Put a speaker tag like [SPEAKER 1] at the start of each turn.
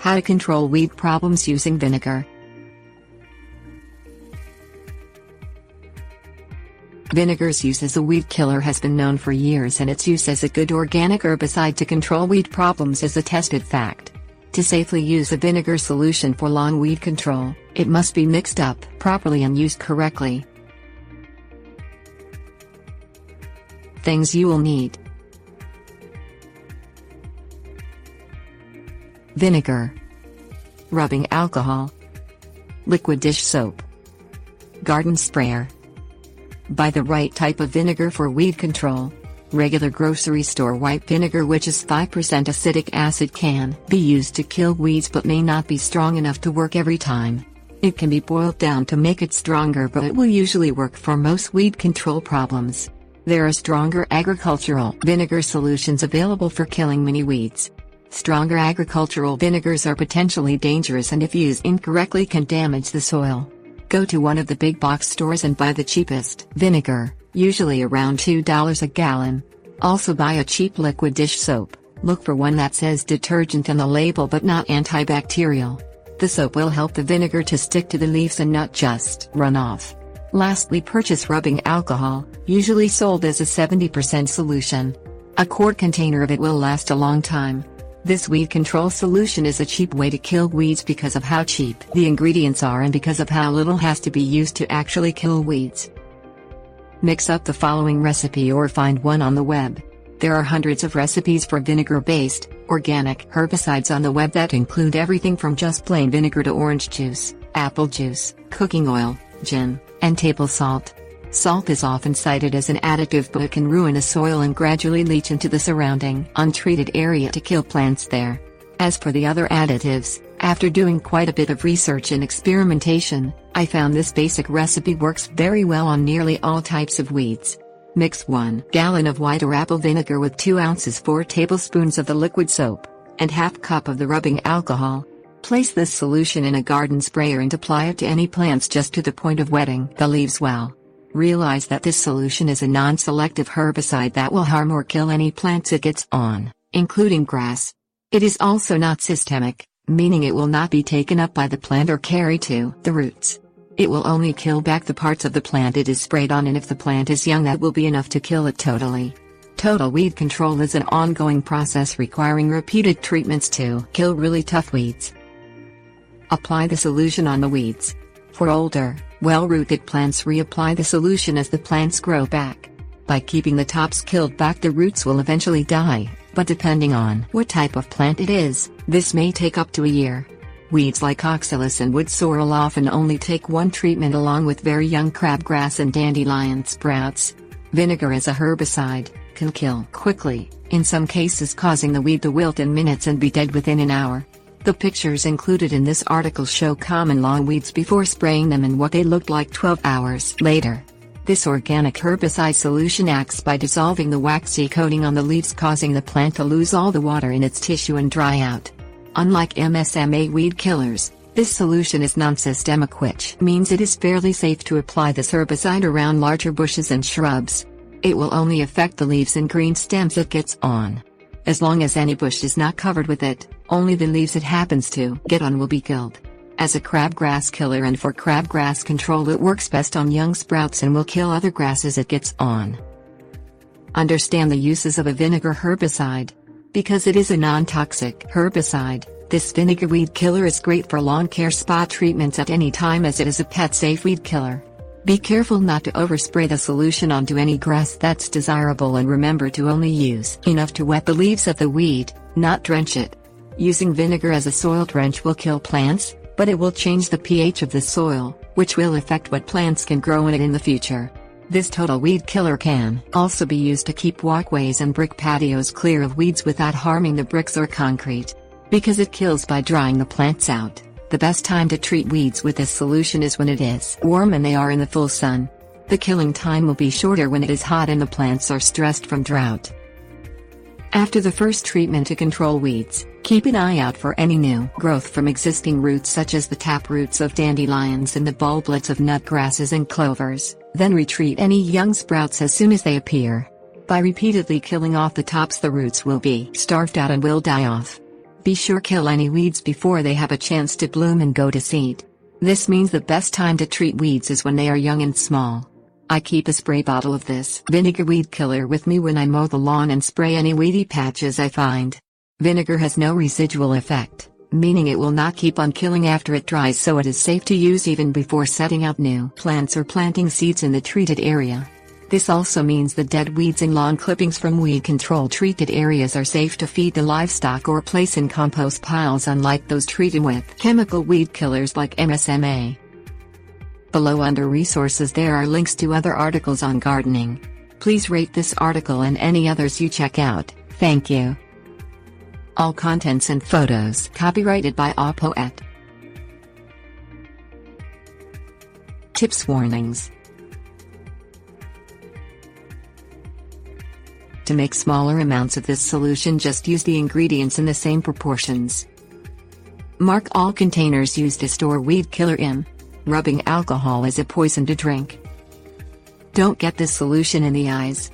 [SPEAKER 1] How to control weed problems using vinegar. Vinegar's use as a weed killer has been known for years, and its use as a good organic herbicide to control weed problems is a tested fact. To safely use a vinegar solution for lawn weed control, it must be mixed up properly and used correctly. Things you will need: vinegar, rubbing alcohol, liquid dish soap, garden sprayer. Buy the right type of vinegar for weed control. Regular grocery store white vinegar, which is 5% acetic acid, can be used to kill weeds but may not be strong enough to work every time. It can be boiled down to make it stronger, but it will usually work for most weed control problems. There are stronger agricultural vinegar solutions available for killing many weeds. Stronger agricultural vinegars are potentially dangerous, and if used incorrectly can damage the soil. Go to one of the big box stores and buy the cheapest vinegar, usually around $2 a gallon. Also buy a cheap liquid dish soap. Look for one that says detergent on the label but not antibacterial. The soap will help the vinegar to stick to the leaves and not just run off. Lastly, purchase rubbing alcohol, usually sold as a 70% solution. A quart container of it will last a long time. This weed control solution is a cheap way to kill weeds because of how cheap the ingredients are and because of how little has to be used to actually kill weeds. Mix up the following recipe or find one on the web. There are hundreds of recipes for vinegar-based, organic herbicides on the web that include everything from just plain vinegar to orange juice, apple juice, cooking oil, gin, and table salt. Salt is often cited as an additive, but it can ruin a soil and gradually leach into the surrounding untreated area to kill plants there. As for the other additives, after doing quite a bit of research and experimentation, I found this basic recipe works very well on nearly all types of weeds. Mix 1 gallon of white or apple vinegar with 2 ounces 4 tablespoons of the liquid soap, and half cup of the rubbing alcohol. Place this solution in a garden sprayer and apply it to any plants just to the point of wetting the leaves well. Realize that this solution is a non-selective herbicide that will harm or kill any plants it gets on, including grass. It is also not systemic, meaning it will not be taken up by the plant or carried to the roots. It will only kill back the parts of the plant it is sprayed on, and if the plant is young, that will be enough to kill it totally. Total weed control is an ongoing process requiring repeated treatments to kill really tough weeds. Apply the solution on the weeds. For older, well-rooted plants, reapply the solution as the plants grow back. By keeping the tops killed back, the roots will eventually die, but depending on what type of plant it is, this may take up to a year. Weeds like oxalis and wood sorrel often only take one treatment, along with very young crabgrass and dandelion sprouts. Vinegar as a herbicide can kill quickly, in some cases causing the weed to wilt in minutes and be dead within an hour. The pictures included in this article show common lawn weeds before spraying them and what they looked like 12 hours later. This organic herbicide solution acts by dissolving the waxy coating on the leaves, causing the plant to lose all the water in its tissue and dry out. Unlike MSMA weed killers, this solution is non-systemic, which means it is fairly safe to apply this herbicide around larger bushes and shrubs. It will only affect the leaves and green stems it gets on. As long as any bush is not covered with it, only the leaves it happens to get on will be killed. As a crabgrass killer and for crabgrass control, it works best on young sprouts and will kill other grasses it gets on. Understand the uses of a vinegar herbicide. Because it is a non-toxic herbicide, this vinegar weed killer is great for lawn care spot treatments at any time, as it is a pet-safe weed killer. Be careful not to overspray the solution onto any grass that's desirable, and remember to only use enough to wet the leaves of the weed, not drench it. Using vinegar as a soil drench will kill plants, but it will change the pH of the soil, which will affect what plants can grow in it in the future. This total weed killer can also be used to keep walkways and brick patios clear of weeds without harming the bricks or concrete. Because it kills by drying the plants out, the best time to treat weeds with this solution is when it is warm and they are in the full sun. The killing time will be shorter when it is hot and the plants are stressed from drought. After the first treatment to control weeds, keep an eye out for any new growth from existing roots, such as the tap roots of dandelions and the bulblets of nutgrasses and clovers. Then retreat any young sprouts as soon as they appear. By repeatedly killing off the tops, the roots will be starved out and will die off. Be sure kill any weeds before they have a chance to bloom and go to seed. This means the best time to treat weeds is when they are young and small. I keep a spray bottle of this vinegar weed killer with me when I mow the lawn and spray any weedy patches I find. Vinegar has no residual effect, meaning it will not keep on killing after it dries, so it is safe to use even before setting out new plants or planting seeds in the treated area. This also means the dead weeds and lawn clippings from weed control treated areas are safe to feed the livestock or place in compost piles, unlike those treated with chemical weed killers like MSMA. Below under resources there are links to other articles on gardening. Please rate this article and any others you check out. Thank you. All contents and photos copyrighted by a poet. Tips warnings. To make smaller amounts of this solution, just use the ingredients in the same proportions. Mark all containers used to store weed killer in. Rubbing alcohol is a poison to drink. Don't get this solution in the eyes.